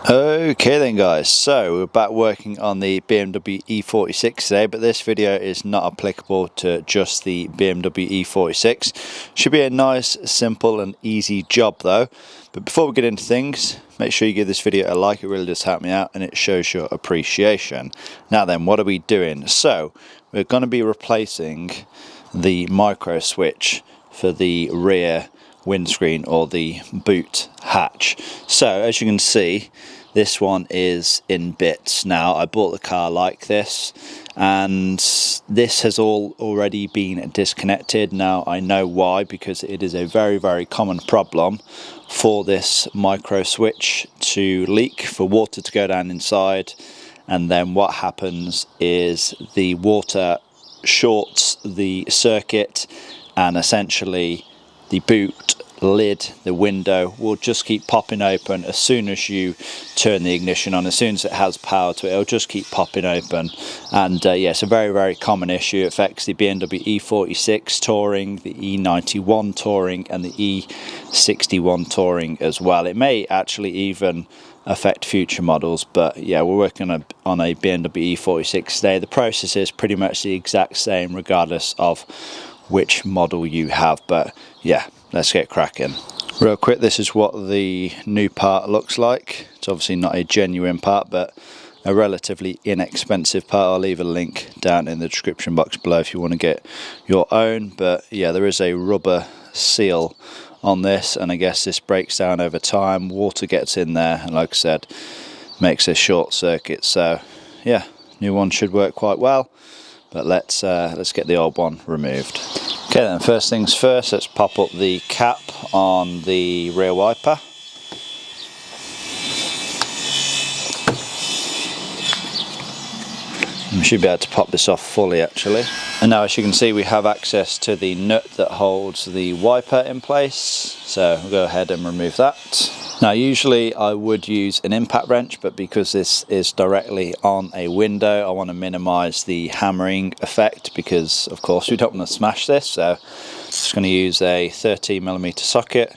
Okay then guys, so we're back working on the BMW E46 today, but this video is not applicable to just the BMW E46. Should be a nice, simple and easy job though. But before we get into things, make sure you give this video a like. It really does help me out and it shows your appreciation. Now then, what are we doing? So we're going to be replacing the Microswitch for the rear windscreen or the boot hatch. So as you can see, this one is in bits now. I bought the car like this and this has already been disconnected. Now I know why, because it is a very common problem for this Microswitch to leak, for water to go down inside, and then what happens is the water shorts the circuit and essentially the boot lid, the window, will just keep popping open as soon as you turn the ignition on. As soon as it has power to it, it'll just keep popping open. And yeah, it's a very common issue. It affects the BMW E46 Touring, the E91 Touring and the E61 Touring as well. It may actually even affect future models, but yeah, we're working on a BMW E46 today. The process is pretty much the exact same regardless of which model you have, but yeah, let's get cracking. Real quick, this is what the new part looks like. It's obviously not a genuine part, but a relatively inexpensive part. I'll leave a link down in the description box below if you want to get your own. But yeah, there is a rubber seal on this, and I guess this breaks down over time. Water gets in there and, like I said, makes a short circuit. So yeah, new one should work quite well. But let's get the old one removed. Okay then, first things first, let's pop up the cap on the rear wiper. We should be able to pop this off fully actually. And now as you can see, we have access to the nut that holds the wiper in place. So we'll go ahead and remove that. Now usually I would use an impact wrench, but because this is directly on a window, I want to minimize the hammering effect because of course we don't want to smash this. So I'm just going to use a 13mm socket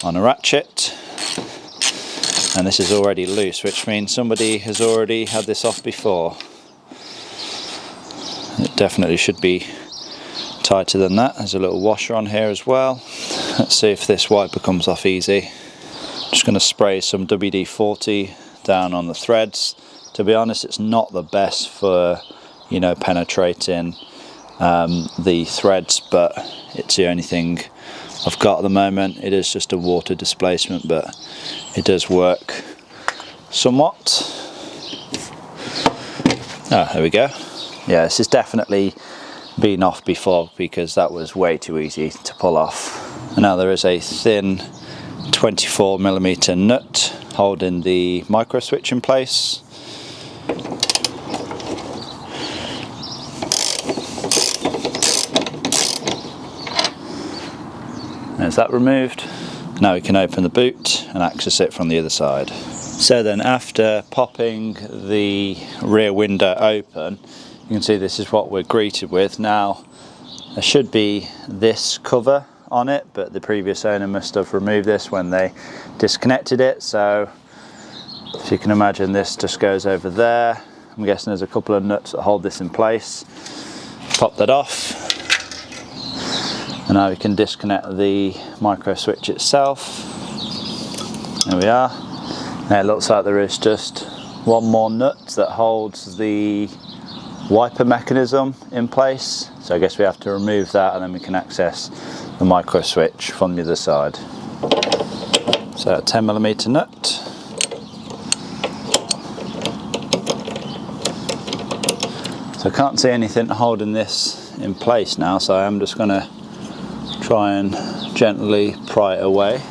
on a ratchet. And this is already loose, which means somebody has already had this off before. It definitely should be tighter than that. There's a little washer on here as well. Let's see if this wiper comes off easy. Just going to spray some WD-40 down on the threads. To be honest, it's not the best for, you know, penetrating the threads, but it's the only thing I've got at the moment. It is just a water displacement, but it does work somewhat. Oh, there we go. Yeah, this has definitely been off before because that was way too easy to pull off. And now there is a thin 24mm nut holding the Microswitch in place. There's that removed. Now we can open the boot and access it from the other side. So then, after popping the rear window open, you can see this is what we're greeted with. Now there should be this cover on it, but the previous owner must have removed this when they disconnected it. So if you can imagine, this just goes over there. I'm guessing there's a couple of nuts that hold this in place. Pop that off, and now we can disconnect the Microswitch itself. There we are. Now it looks like there is just one more nut that holds the wiper mechanism in place, so I guess we have to remove that and then we can access the Microswitch from the other side. So a 10mm nut. So I can't see anything holding this in place now, so I'm just going to try and gently pry it away.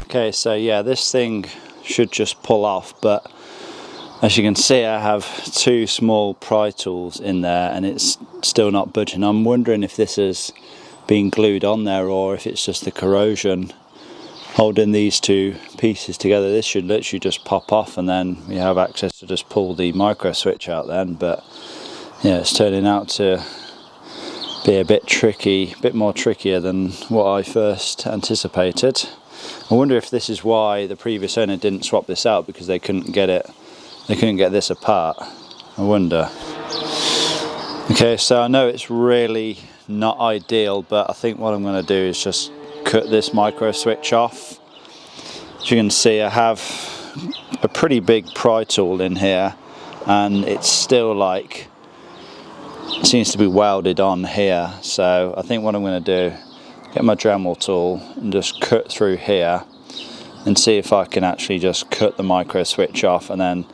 Okay, so yeah, this thing should just pull off, but as you can see, I have two small pry tools in there and it's still not budging. I'm wondering if this has been glued on there or if it's just the corrosion holding these two pieces together. This should literally just pop off, and then you have access to just pull the micro switch out then. But yeah, it's turning out to be a bit tricky, a bit more trickier than what I first anticipated. I wonder if this is why the previous owner didn't swap this out, because they couldn't get this apart. I wonder. Okay, so I know it's really not ideal, but I think what I'm going to do is just cut this micro switch off. As you can see, I have a pretty big pry tool in here, and it's still like, it seems to be welded on here. So I think what I'm going to do, get my Dremel tool and just cut through here and see if I can actually just cut the micro switch off, and then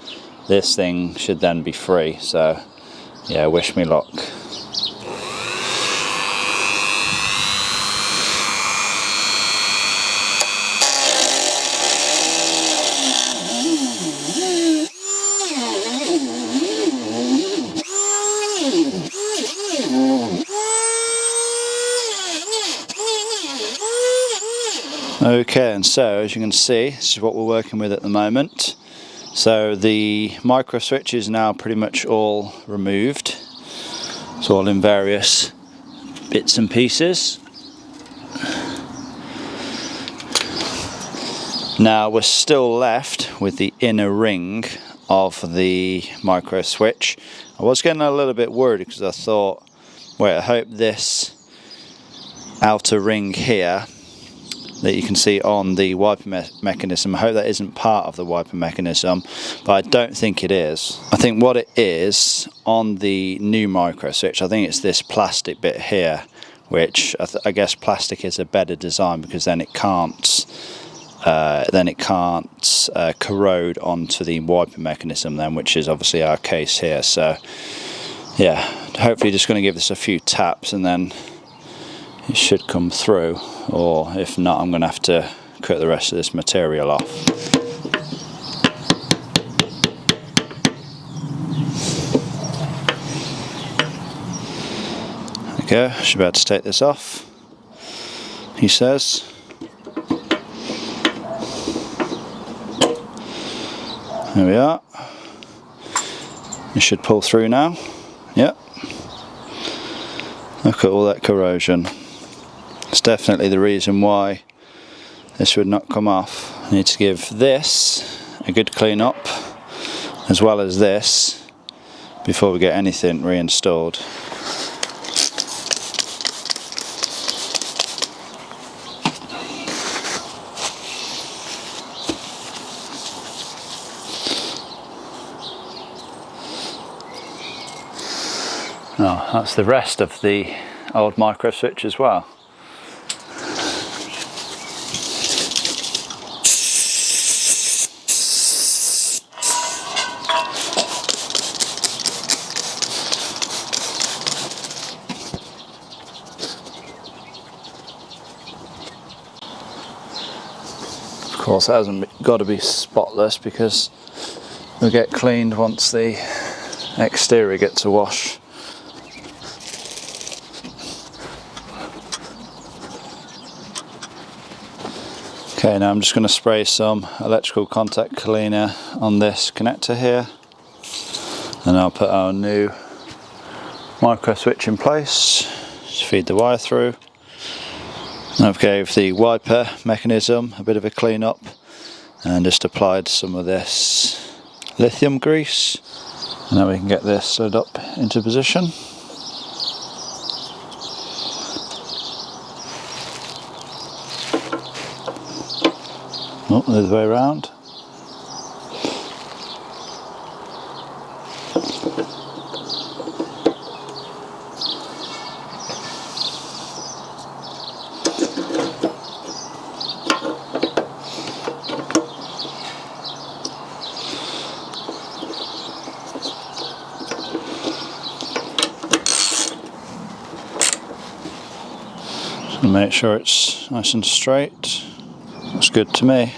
this thing should then be free. So yeah, wish me luck. Okay, and so as you can see, this is what we're working with at the moment. So the micro switch is now pretty much all removed. It's all in various bits and pieces. Now we're still left with the inner ring of the micro switch. I was getting a little bit worried because I thought, wait, I hope this outer ring here that you can see on the wiper mechanism, I hope that isn't part of the wiper mechanism, but I don't think it is. I think what it is on the new micro switch, I think it's this plastic bit here, which I guess plastic is a better design, because then it can't corrode onto the wiper mechanism then, which is obviously our case here. So yeah, hopefully just going to give this a few taps and then it should come through, or if not, I'm going to have to cut the rest of this material off. There we go, should be able to take this off, he says. There we are. It should pull through now. Yep. Look at all that corrosion. It's definitely the reason why this would not come off. I need to give this a good clean up, as well as this, before we get anything reinstalled. Oh, that's the rest of the old micro switch as well. Of course, it hasn't got to be spotless, because it'll get cleaned once the exterior gets a wash. Okay, now I'm just going to spray some electrical contact cleaner on this connector here, and I'll put our new micro switch in place. Just feed the wire through. I've gave the wiper mechanism a bit of a clean up and just applied some of this lithium grease, and now we can get this slid up into position. Oh, the other way around. Just gonna make sure it's nice and straight. Looks good to me.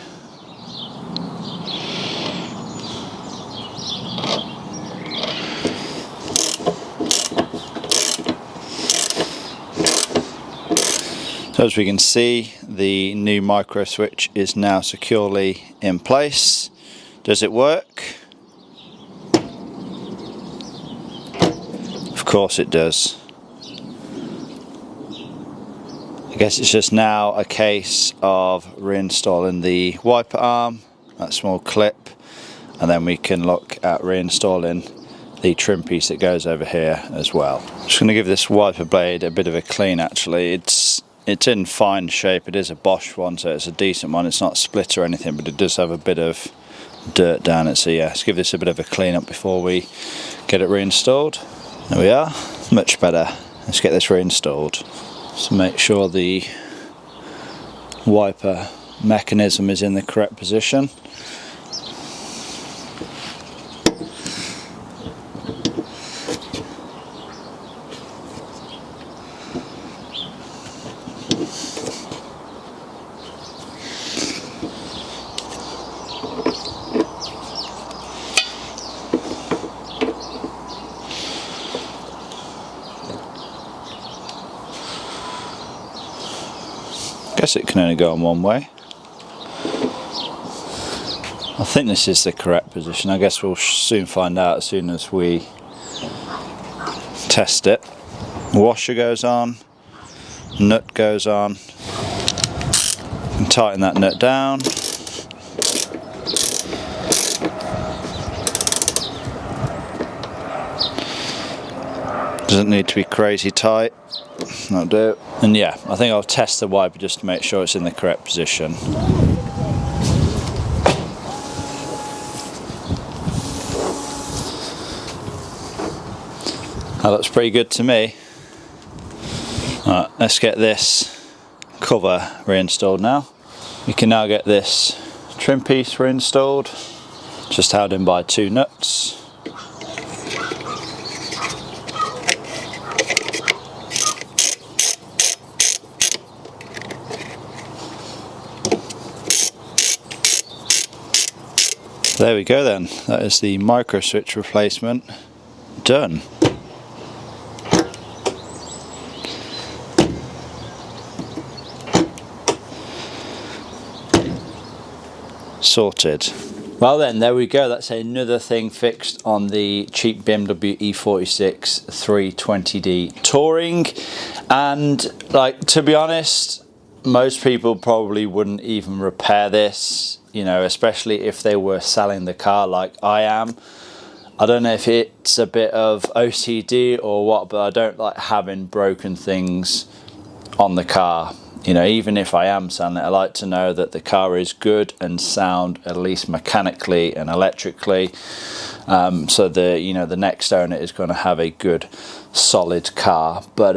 So as we can see, the new Microswitch is now securely in place. Does it work? Of course it does. I guess it's just now a case of reinstalling the wiper arm, that small clip, and then we can look at reinstalling the trim piece that goes over here as well. I'm just going to give this wiper blade a bit of a clean. Actually, it's in fine shape. It is a Bosch one, so it's a decent one. It's not split or anything, but it does have a bit of dirt down it. So yeah, let's give this a bit of a clean up before we get it reinstalled. There we are, much better. Let's get this reinstalled. So make sure the wiper mechanism is in the correct position. Guess it can only go on one way. I think this is the correct position. I guess we'll soon find out as soon as we test it. Washer goes on, nut goes on. And tighten that nut down. Doesn't need to be crazy tight. That'll do. And yeah, I think I'll test the wiper just to make sure it's in the correct position. That looks pretty good to me. Alright, let's get this cover reinstalled now. We can now get this trim piece reinstalled, just held in by 2 nuts. There we go then, that is the Microswitch replacement done. Sorted. Well then, there we go, that's another thing fixed on the cheap BMW E46 320D Touring. And like, to be honest, most people probably wouldn't even repair this, you know, especially if they were selling the car like I am. I don't know if it's a bit of OCD or what, but I don't like having broken things on the car. You know, even if I am selling it, I like to know that the car is good and sound, at least mechanically and electrically, so the, you know, the next owner is going to have a good solid car. But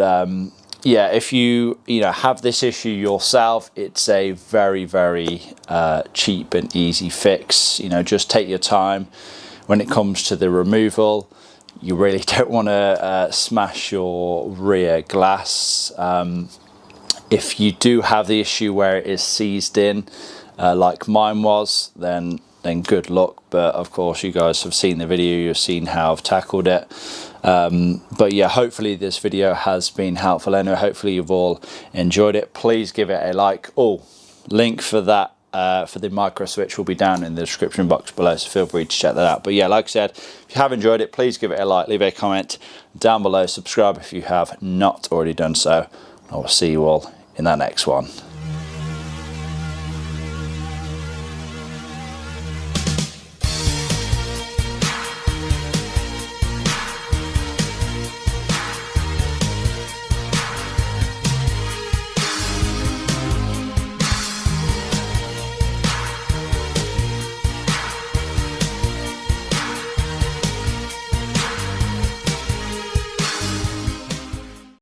yeah, if you have this issue yourself, it's a very cheap and easy fix. You know, just take your time when it comes to the removal. You really don't want to smash your rear glass. If you do have the issue where it is seized in, like mine was, then good luck. But of course, you guys have seen the video, you've seen how I've tackled it. But yeah, hopefully this video has been helpful. Anyway, hopefully you've all enjoyed it. Please give it a like. Oh, link for that for the Microswitch will be down in the description box below, so feel free to check that out. But yeah, like I said, if you have enjoyed it, please give it a like, leave a comment down below, subscribe if you have not already done so. I will see you all in that next one.